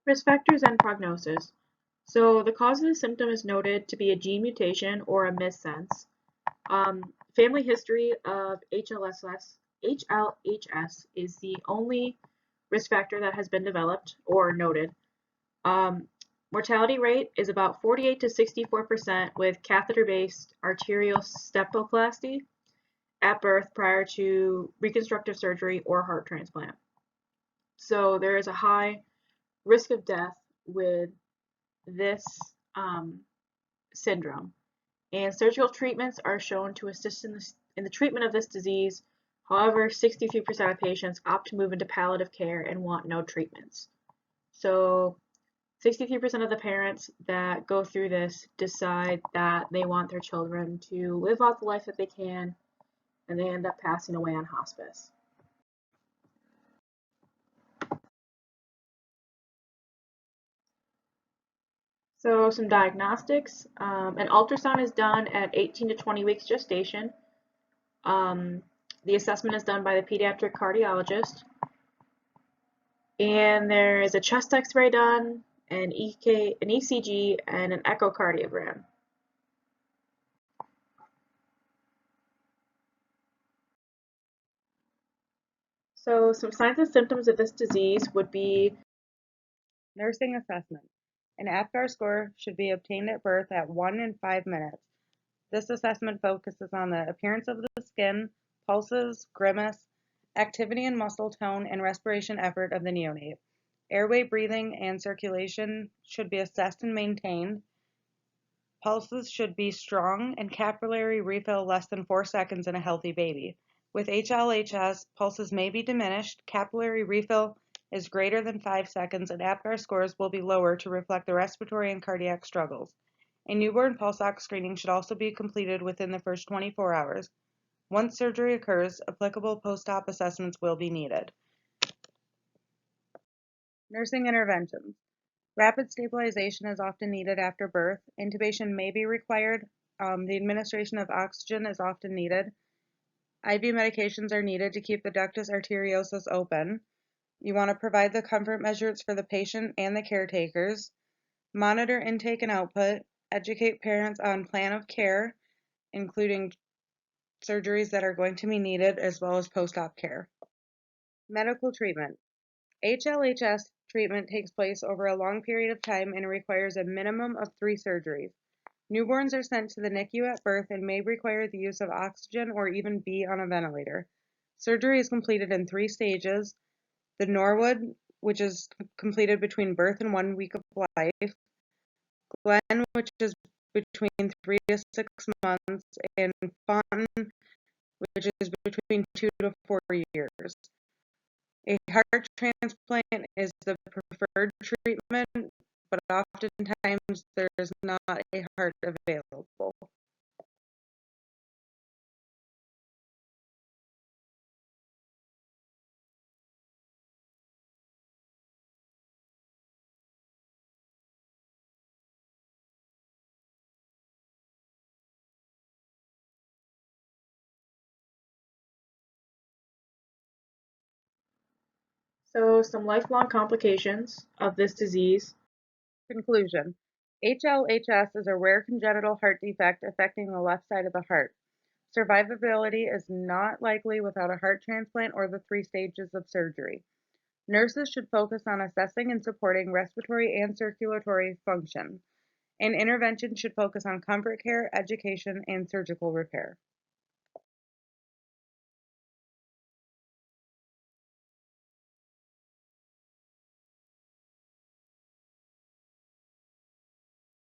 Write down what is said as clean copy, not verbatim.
Risk factors and prognosis. So the cause of the symptom is noted to be a gene mutation or a missense. Family history of HLHS is the only risk factor that has been developed or noted. Um, Mortality rate is about 48 to 64% with catheter-based arterial stepoplasty at birth prior to reconstructive surgery or heart transplant. So there is a high risk of death with this um, syndrome. And surgical treatments are shown to assist in the treatment of this disease. However, 63% of patients opt to move into palliative care and want no treatments. So 63% of the parents that go through this decide that they want their children to live out the life that they can, and they end up passing away on hospice. So some diagnostics. An ultrasound is done at 18 to 20 weeks gestation. Um, the assessment is done by the pediatric cardiologist. And there is a chest x-ray done, an ECG, and an echocardiogram. So some signs and symptoms of this disease would be nursing assessment. An APGAR score should be obtained at birth at 1 in 5 minutes. This assessment focuses on the appearance of the skin, pulses, grimace, activity and muscle tone, and respiration effort of the neonate. Airway, breathing, and circulation should be assessed and maintained. Pulses should be strong and capillary refill less than 4 seconds in a healthy baby. With HLHS, pulses may be diminished, capillary refill is greater than 5 seconds, and APGAR scores will be lower to reflect the respiratory and cardiac struggles. A newborn pulse ox screening should also be completed within the first 24 hours. Once surgery occurs, applicable post-op assessments will be needed. Nursing interventions. Rapid stabilization is often needed after birth. Intubation may be required. The administration of oxygen is often needed. IV medications are needed to keep the ductus arteriosus open. You want to provide the comfort measures for the patient and the caretakers. Monitor intake and output. Educate parents on plan of care, including surgeries that are going to be needed as well as post-op care. Medical treatment. HLHS treatment takes place over a long period of time and requires a minimum of 3 surgeries. Newborns are sent to the NICU at birth and may require the use of oxygen or even be on a ventilator. Surgery is completed in 3 stages. The Norwood, which is completed between birth and 1 week of life. Glenn, which is between 3 to 6 months. And Fontan, which is between 2 to 4 years. A heart transplant is the preferred treatment, but oftentimes there is not a heart available. So some lifelong complications of this disease. Conclusion. HLHS is a rare congenital heart defect affecting the left side of the heart. Survivability is not likely without a heart transplant or the 3 stages of surgery. Nurses should focus on assessing and supporting respiratory and circulatory function, and intervention should focus on comfort care, education, and surgical repair.